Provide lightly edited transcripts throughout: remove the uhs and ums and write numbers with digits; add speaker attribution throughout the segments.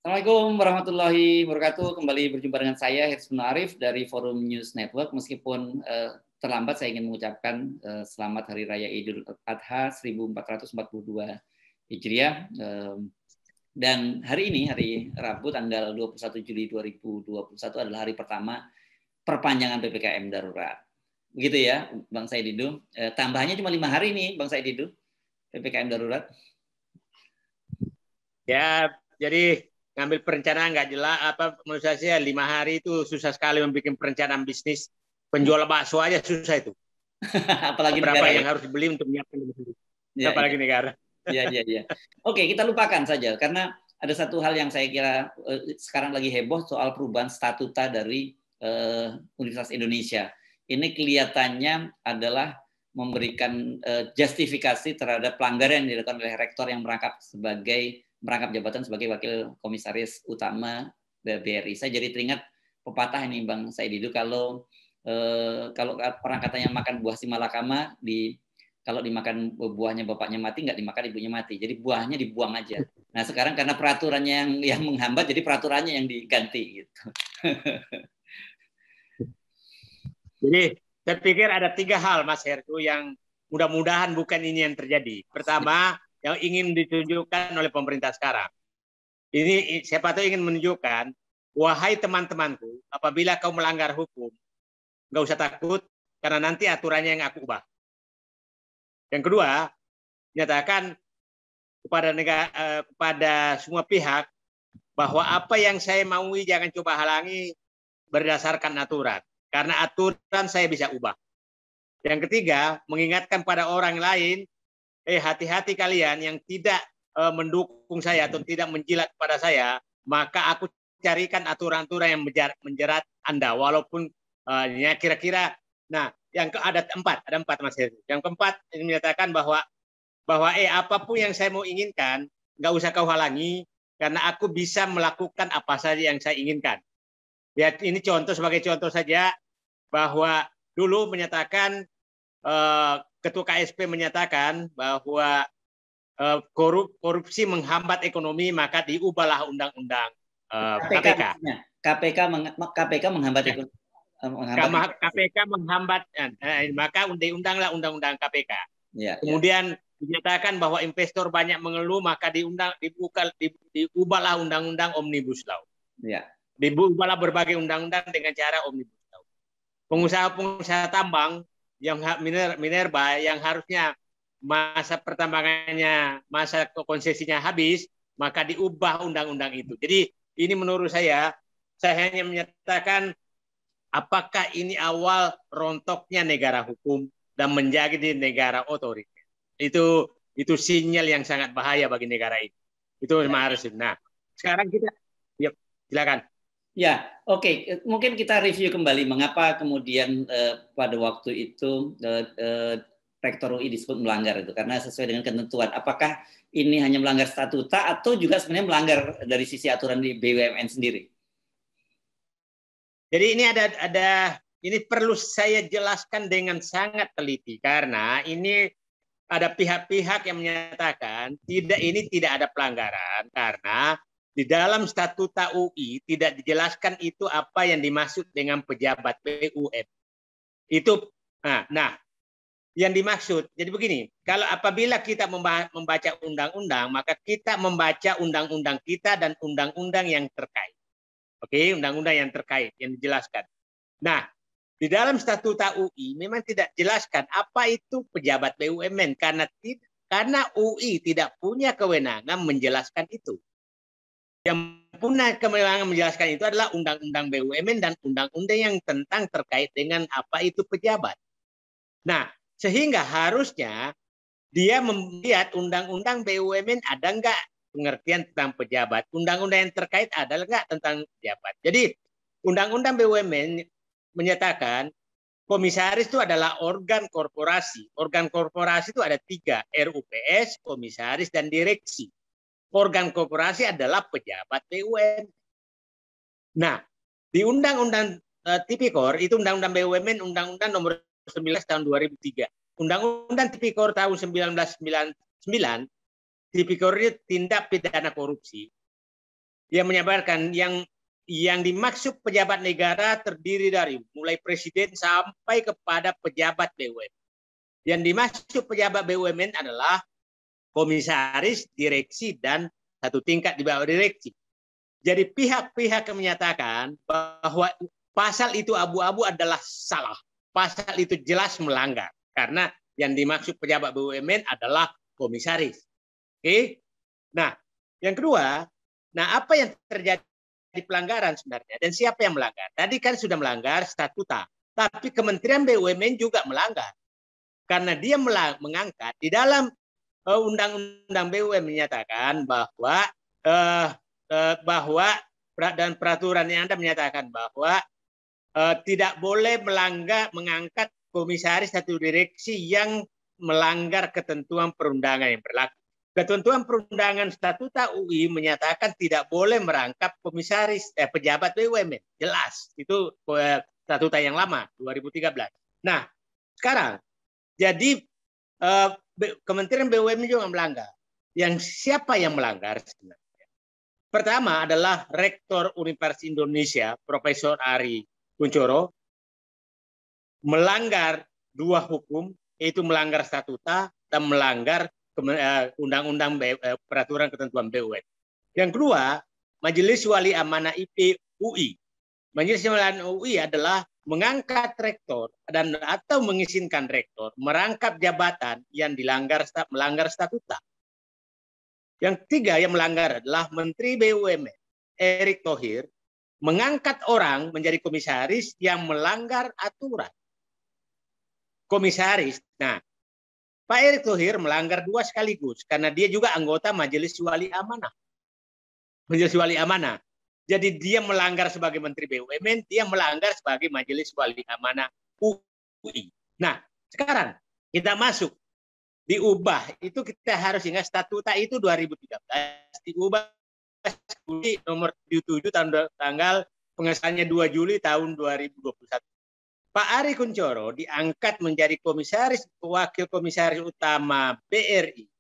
Speaker 1: Assalamualaikum warahmatullahi wabarakatuh. Kembali berjumpa dengan saya Hirsman Arif dari Forum News Network. Meskipun terlambat, saya ingin mengucapkan selamat Hari Raya Idul Adha 1442 Hijriah. Dan hari ini, hari Rabu, tanggal 21 Juli 2021 adalah hari pertama perpanjangan PPKM darurat. Begitu ya, Bang Said Didu. Tambahannya cuma 5 hari nih, Bang Said Didu, PPKM darurat.
Speaker 2: Ya, jadi ngambil perencanaan nggak jelas menurut saya 5 hari itu susah sekali membuat perencanaan bisnis. Penjual bakso aja susah itu.
Speaker 1: Apalagi
Speaker 2: berapa
Speaker 1: negara
Speaker 2: yang
Speaker 1: ya?
Speaker 2: harus dibeli untuk menyiapkan
Speaker 1: Ya,
Speaker 2: apalagi
Speaker 1: ya.
Speaker 2: negara.
Speaker 1: Ya. Oke, kita lupakan saja karena ada satu hal yang saya kira sekarang lagi heboh soal perubahan statuta dari Universitas Indonesia. Ini kelihatannya adalah memberikan justifikasi terhadap pelanggaran yang dilakukan oleh rektor yang merangkap jabatan sebagai wakil komisaris utama BRI. Saya jadi teringat pepatah ini, Bang Saididu, kalau orang katanya makan buah si malakama, kalau dimakan buahnya bapaknya mati, nggak dimakan ibunya mati. Jadi buahnya dibuang aja. Nah sekarang karena peraturannya yang menghambat, jadi peraturannya yang diganti gitu.
Speaker 2: Jadi saya pikir ada 3 hal, Mas Herku, yang mudah-mudahan bukan ini yang terjadi. Pertama, yang ingin ditunjukkan oleh pemerintah sekarang. Ini siapa tahu ingin menunjukkan, wahai teman-temanku, apabila kau melanggar hukum, nggak usah takut, karena nanti aturannya yang aku ubah. Yang kedua, nyatakan kepada semua pihak bahwa apa yang saya maui jangan coba halangi berdasarkan aturan, karena aturan saya bisa ubah. Yang ketiga, mengingatkan pada orang lain, hati-hati kalian yang tidak mendukung saya atau tidak menjilat pada saya, maka aku carikan aturan-aturan yang menjerat Anda, walaupun ya kira-kira. Nah, ada empat Mas Heru. Yang keempat ini menyatakan bahwa apapun yang saya mau inginkan, nggak usah kau halangi, karena aku bisa melakukan apa saja yang saya inginkan. Ya, ini sebagai contoh saja, bahwa dulu menyatakan Ketua KSP menyatakan bahwa korupsi menghambat ekonomi, maka diubahlah undang-undang KPK.
Speaker 1: KPK menghambat ekonomi.
Speaker 2: KPK menghambat, maka diundanglah undang-undang KPK.
Speaker 1: Ya,
Speaker 2: kemudian dinyatakan bahwa investor banyak mengeluh, maka diubahlah undang-undang Omnibus Law.
Speaker 1: Ya.
Speaker 2: Diubahlah berbagai undang-undang dengan cara Omnibus Law. Pengusaha-pengusaha tambang yang minerba yang harusnya masa pertambangannya, masa konsesinya habis, maka diubah undang-undang itu. Jadi ini menurut saya hanya menyatakan apakah ini awal rontoknya negara hukum dan menjadi negara otoriter. Itu sinyal yang sangat bahaya bagi negara ini. Itu harus. Nah, sekarang kita, silakan.
Speaker 1: Ya, oke. Mungkin kita review kembali mengapa kemudian pada waktu itu Rektor UI disebut melanggar itu, karena sesuai dengan ketentuan. Apakah ini hanya melanggar statuta atau juga sebenarnya melanggar dari sisi aturan di BUMN sendiri?
Speaker 2: Jadi ini perlu saya jelaskan dengan sangat teliti, karena ini ada pihak-pihak yang menyatakan ini tidak ada pelanggaran, karena di dalam statuta UI tidak dijelaskan itu apa yang dimaksud dengan pejabat BUMN. Itu yang dimaksud. Jadi begini, apabila kita membaca undang-undang, maka kita membaca undang-undang kita dan undang-undang yang terkait. Oke, undang-undang yang terkait yang dijelaskan. Nah, di dalam statuta UI memang tidak jelaskan apa itu pejabat BUMN, karena UI tidak punya kewenangan menjelaskan itu. Yang punya kewenangan menjelaskan itu adalah undang-undang BUMN dan undang-undang yang tentang terkait dengan apa itu pejabat. Nah, sehingga harusnya dia melihat undang-undang BUMN ada nggak pengertian tentang pejabat. Undang-undang yang terkait adalah nggak tentang pejabat. Jadi undang-undang BUMN menyatakan komisaris itu adalah organ korporasi. Organ korporasi itu ada 3, RUPS, komisaris, dan direksi. Organ korporasi adalah pejabat BUMN. Nah, di undang-undang Tipikor, itu undang-undang BUMN, undang-undang nomor 19 tahun 2003. Undang-undang Tipikor tahun 1999, Tipikor itu tindak pidana korupsi. yang menyabarkan yang dimaksud pejabat negara terdiri dari mulai presiden sampai kepada pejabat BUMN. Yang dimaksud pejabat BUMN adalah komisaris, direksi, dan satu tingkat di bawah direksi. Jadi pihak-pihak yang menyatakan bahwa pasal itu abu-abu adalah salah. Pasal itu jelas melanggar. Karena yang dimaksud pejabat BUMN adalah komisaris. Oke? Nah, yang kedua, apa yang terjadi di pelanggaran sebenarnya dan siapa yang melanggar? Tadi kan sudah melanggar statuta, tapi Kementerian BUMN juga melanggar karena dia mengangkat di dalam Undang-Undang BUMN menyatakan bahwa dan peraturan yang ada menyatakan bahwa tidak boleh mengangkat komisaris atau direksi yang melanggar ketentuan perundangan yang berlaku. Ketentuan perundangan statuta UI menyatakan tidak boleh merangkap komisaris pejabat BUMN. Jelas, itu statuta yang lama 2013. Nah, sekarang jadi Kementerian BUMN juga melanggar. Yang siapa yang melanggar sebenarnya? Pertama adalah Rektor Universitas Indonesia, Profesor Ari Kunchoro, melanggar dua hukum, yaitu melanggar statuta dan melanggar undang-undang peraturan ketentuan BUMN. Yang kedua, Majelis Wali Amanah IP UI. Majelis Wali Amanah UI adalah mengangkat rektor dan atau mengizinkan rektor merangkap jabatan yang melanggar statuta. Yang ketiga yang melanggar adalah Menteri BUMN Erick Thohir mengangkat orang menjadi komisaris yang melanggar aturan. Komisaris. Nah, Pak Erick Thohir melanggar dua sekaligus karena dia juga anggota Majelis Wali Amanah. Majelis Wali Amanah. Jadi dia melanggar sebagai Menteri BUMN, dia melanggar sebagai Majelis Wali Amanah UI. Nah, sekarang kita masuk diubah. Itu kita harus ingat statuta itu 2013 diubah nomor 77 tanggal pengesahannya 2 Juli tahun 2021. Pak Ari Kunchoro diangkat menjadi komisaris wakil komisaris utama BRI.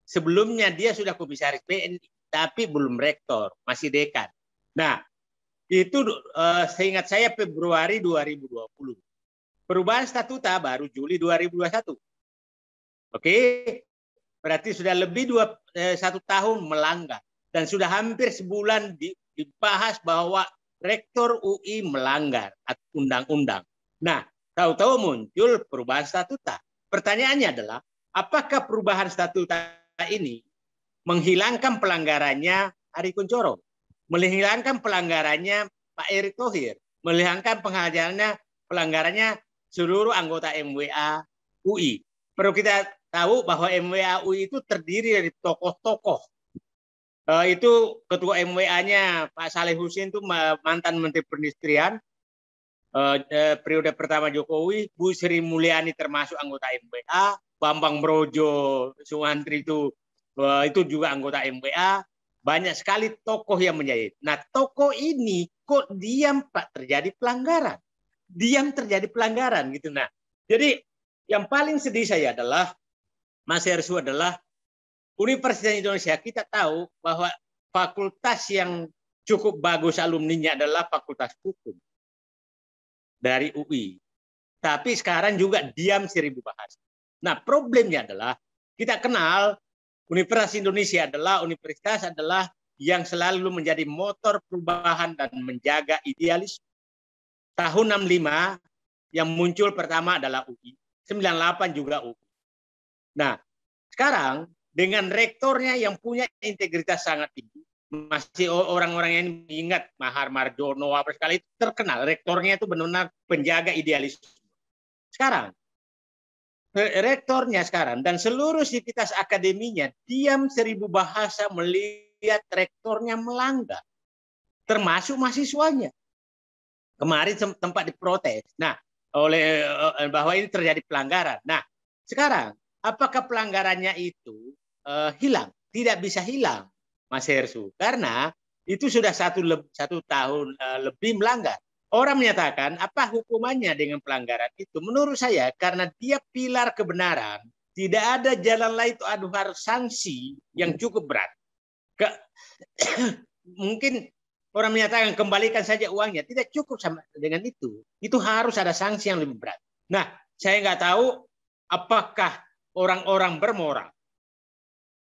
Speaker 2: Sebelumnya dia sudah komisaris BNI, tapi belum rektor, masih dekan. Nah, itu seingat saya Februari 2020. Perubahan statuta baru Juli 2021. Oke, berarti sudah lebih 1 tahun melanggar. Dan sudah hampir sebulan dibahas bahwa rektor UI melanggar undang-undang. Nah, tahu-tahu muncul perubahan statuta. Pertanyaannya adalah, apakah perubahan statuta ini menghilangkan pelanggarannya Ari Kunchoro? Menghilangkan pelanggarannya Pak Erick Thohir? Menghilangkan pelanggarannya seluruh anggota MWA UI? Perlu kita tahu bahwa MWA UI itu terdiri dari tokoh-tokoh. Itu ketua MWA-nya Pak Saleh Husin itu mantan Menteri Perindustrian. Periode pertama Jokowi, Bu Sri Mulyani termasuk anggota MWA, Bambang Brojo Suwantri itu juga anggota MWA, banyak sekali tokoh yang menjadi. Nah, tokoh ini kok diam Pak terjadi pelanggaran, gitu. Nah, jadi yang paling sedih saya adalah Mas Hersu adalah Universitas Indonesia. Kita tahu bahwa fakultas yang cukup bagus alumninya adalah Fakultas Hukum dari UI. Tapi sekarang juga diam 1000 bahasa. Nah, problemnya adalah kita kenal Universitas Indonesia adalah yang selalu menjadi motor perubahan dan menjaga idealisme. Tahun 65 yang muncul pertama adalah UI. 98 juga UI. Nah, sekarang dengan rektornya yang punya integritas sangat tinggi, masih orang-orang yang ingat Mahar Marjono apa sekali terkenal, rektornya itu benar-benar penjaga idealisme. Sekarang rektornya sekarang dan seluruh sivitas akademinya diam 1000 bahasa melihat rektornya melanggar, termasuk mahasiswanya. Kemarin tempat diprotes. Nah, oleh bahwa ini terjadi pelanggaran. Nah, sekarang apakah pelanggarannya itu hilang? Tidak bisa hilang, Mas Hersu, karena itu sudah satu tahun lebih melanggar. Orang menyatakan apa hukumannya dengan pelanggaran itu? Menurut saya karena dia pilar kebenaran, tidak ada jalan lain itu harus sanksi yang cukup berat. mungkin orang menyatakan kembalikan saja uangnya. Tidak cukup sama dengan itu. Itu harus ada sanksi yang lebih berat. Nah, saya nggak tahu apakah orang-orang bermoral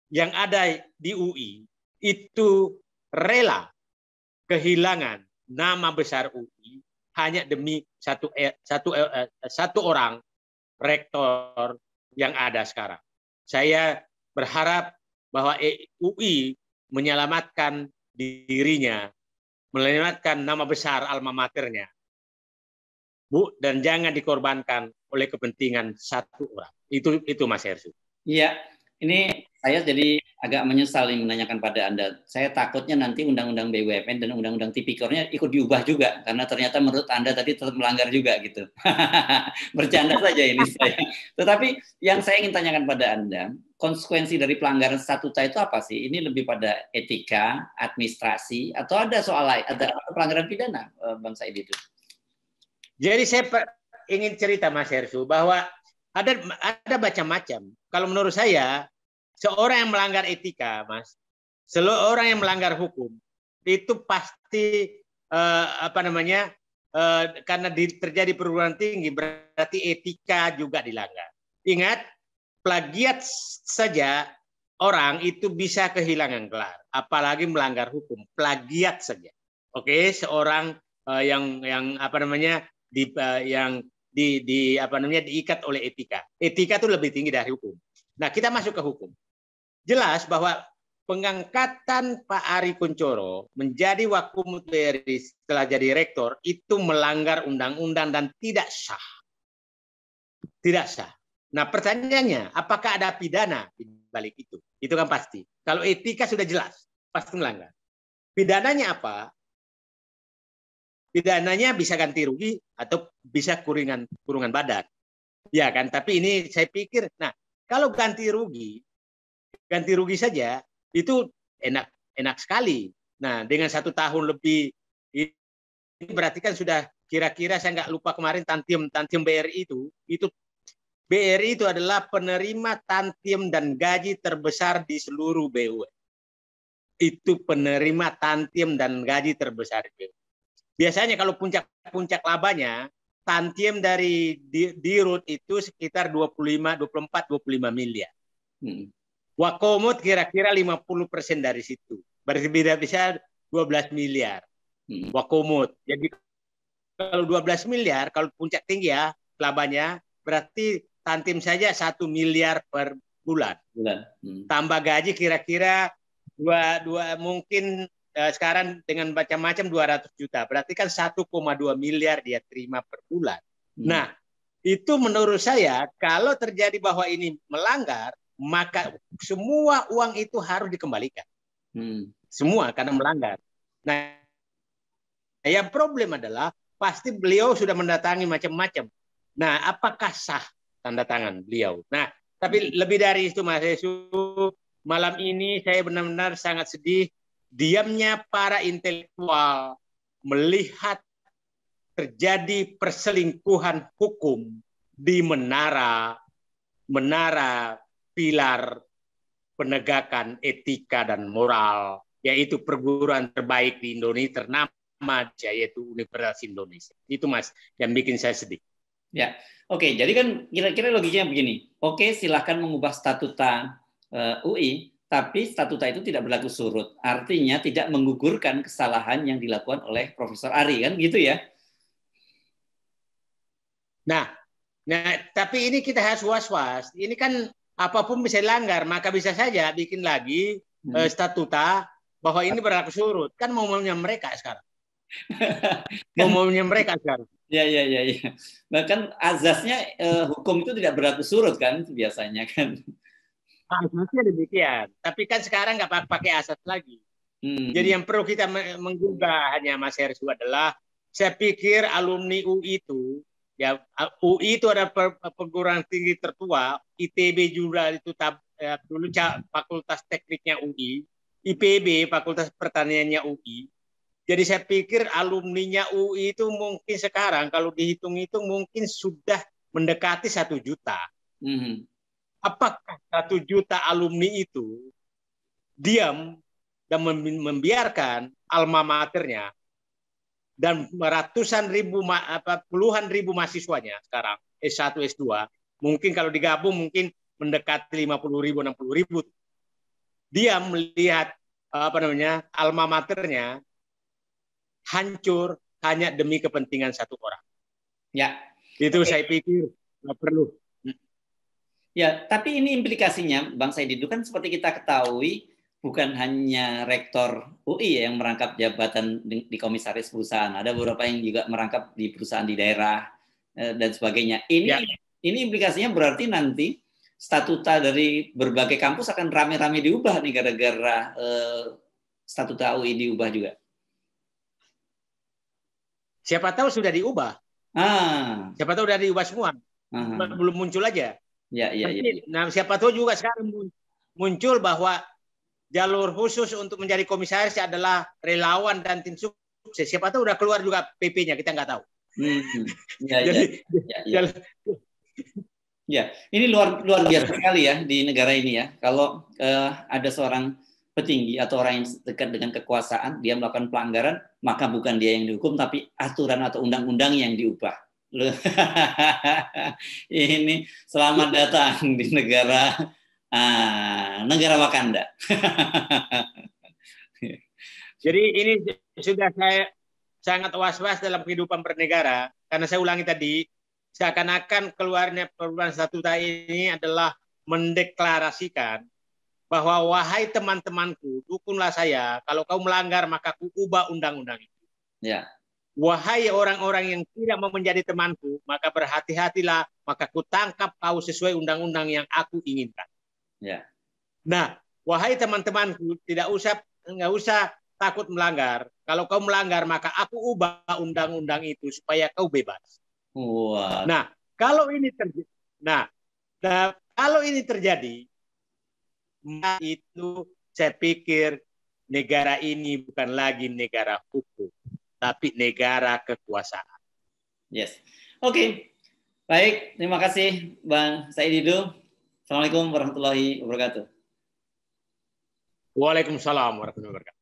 Speaker 2: yang ada di UI itu rela kehilangan nama besar UI hanya demi satu orang rektor yang ada sekarang. Saya berharap bahwa UI menyelamatkan dirinya, menyelamatkan nama besar alma maternya, Bu, dan jangan dikorbankan oleh kepentingan satu orang. Itu Mas Hersu.
Speaker 1: Iya, ini saya jadi agak menyesal nih menanyakan pada Anda. Saya takutnya nanti Undang-Undang BUMN dan Undang-Undang Tipikornya ikut diubah juga, karena ternyata menurut Anda tadi tetap melanggar juga gitu. Bercanda saja ini saya. Tetapi yang saya ingin tanyakan pada Anda, konsekuensi dari pelanggaran statuta itu apa sih? Ini lebih pada etika, administrasi, atau ada soal lain, ada pelanggaran pidana, Bang Said itu?
Speaker 2: Jadi saya ingin cerita Mas Hersu bahwa ada macam-macam. Kalau menurut saya, seorang yang melanggar etika, Mas, seorang yang melanggar hukum itu pasti karena terjadi perguruan tinggi berarti etika juga dilanggar. Ingat, plagiat saja orang itu bisa kehilangan gelar, apalagi melanggar hukum. Plagiat saja. Oke, seorang yang diikat oleh etika. Etika itu lebih tinggi dari hukum. Nah, kita masuk ke hukum. Jelas bahwa pengangkatan Pak Ari Kunchoro menjadi Wakumut BRI setelah jadi rektor itu melanggar undang-undang dan tidak sah. Tidak sah. Nah, pertanyaannya, apakah ada pidana di balik itu? Itu kan pasti. Kalau etika sudah jelas, pasti melanggar. Pidananya apa? Pidananya bisa ganti rugi atau bisa kurungan badan. Ya kan, tapi ini saya pikir, nah kalau ganti rugi saja itu enak sekali. Nah, dengan 1 tahun lebih ini berarti kan sudah kira-kira, saya nggak lupa kemarin tantium BRI itu BRI itu adalah penerima tantium dan gaji terbesar di seluruh BUMN. Itu penerima tantium dan gaji terbesar di BUMN. Biasanya kalau puncak labanya, tantiem dari Dirut itu sekitar 24-25 miliar. Wakomut kira-kira 50% dari situ. Berbeda bisa 12 miliar. Wakomut. Jadi kalau 12 miliar, kalau puncak tinggi ya labanya, berarti tantiem saja 1 miliar per bulan. Tambah gaji kira-kira mungkin sekarang dengan macam-macam 200 juta. Berarti kan 1,2 miliar dia terima per bulan. Nah, itu menurut saya kalau terjadi bahwa ini melanggar, maka semua uang itu harus dikembalikan. Semua karena melanggar. Nah, yang problem adalah pasti beliau sudah mendatangi macam-macam. Nah, apakah sah tanda tangan beliau? Nah, tapi lebih dari itu Mas Yesus, malam ini saya benar-benar sangat sedih diamnya para intelektual melihat terjadi perselingkuhan hukum di menara pilar penegakan etika dan moral, yaitu perguruan terbaik di Indonesia ternama, yaitu Universitas Indonesia. Itu Mas yang bikin saya sedih.
Speaker 1: Ya, oke. Jadi kan kira-kira logikanya begini. Oke, silahkan mengubah statuta UI, tapi statuta itu tidak berlaku surut. Artinya tidak menggugurkan kesalahan yang dilakukan oleh Profesor Ari, kan gitu ya?
Speaker 2: Nah, tapi ini kita harus was-was. Ini kan apapun bisa dilanggar, maka bisa saja bikin lagi statuta bahwa ini berlaku surut. Kan maunya mereka sekarang. Maunya mereka sekarang.
Speaker 1: Ya. Bahkan azasnya hukum itu tidak berlaku surut kan biasanya kan.
Speaker 2: Asasnya demikian. Tapi kan sekarang nggak pakai asas lagi. Jadi yang perlu kita menggugah hanya Mas Hersu adalah, saya pikir alumni UI itu, ya UI itu ada perguruan tinggi tertua, ITB juga itu dulu Fakultas Tekniknya UI, IPB Fakultas Pertaniannya UI. Jadi saya pikir alumninya UI itu mungkin sekarang kalau dihitung-hitung mungkin sudah mendekati 1 juta. Apakah 1 juta alumni itu diam dan membiarkan alma maternya dan puluhan ribu mahasiswanya sekarang S1, S2, mungkin kalau digabung mungkin mendekati 50.000, 60.000. Dia melihat alma maternya hancur hanya demi kepentingan satu orang.
Speaker 1: Ya.
Speaker 2: Itu saya pikir nggak perlu.
Speaker 1: Ya, tapi ini implikasinya, Bang Said, itu kan seperti kita ketahui, bukan hanya rektor UI yang merangkap jabatan di komisaris perusahaan, ada beberapa yang juga merangkap di perusahaan di daerah dan sebagainya. Ini implikasinya berarti nanti statuta dari berbagai kampus akan rame-rame diubah nih gara-gara statuta UI diubah juga.
Speaker 2: Siapa tahu sudah diubah. Siapa tahu sudah diubah semua. Belum muncul aja.
Speaker 1: Ya.
Speaker 2: Nah, siapa tahu juga sekarang muncul bahwa jalur khusus untuk menjadi komisaris adalah relawan dan tim sukses. Siapa tahu udah keluar juga PP-nya, kita nggak tahu.
Speaker 1: Ya, ini luar biasa sekali ya di negara ini ya. Kalau ada seorang petinggi atau orang yang dekat dengan kekuasaan, dia melakukan pelanggaran, maka bukan dia yang dihukum, tapi aturan atau undang-undang yang diubah. Ini selamat datang di negara Wakanda.
Speaker 2: Jadi ini sudah saya sangat was-was dalam kehidupan bernegara, karena saya ulangi tadi, seakan-akan keluarnya perubahan statuta ini adalah mendeklarasikan bahwa wahai teman-temanku, dukunlah saya, kalau kau melanggar maka ku ubah undang-undang itu.
Speaker 1: Ya.
Speaker 2: Wahai orang-orang yang tidak mau menjadi temanku, maka berhati-hatilah, maka ku tangkap kau sesuai undang-undang yang aku inginkan.
Speaker 1: Ya.
Speaker 2: Nah, wahai teman-temanku, nggak usah takut melanggar. Kalau kau melanggar, maka aku ubah undang-undang itu supaya kau bebas.
Speaker 1: Wow.
Speaker 2: Nah, kalau ini terjadi, maka itu saya pikir negara ini bukan lagi negara hukum, tapi negara kekuasaan.
Speaker 1: Yes. Oke. Baik, terima kasih Bang Said Didu. Assalamualaikum warahmatullahi wabarakatuh.
Speaker 2: Waalaikumsalam warahmatullahi wabarakatuh.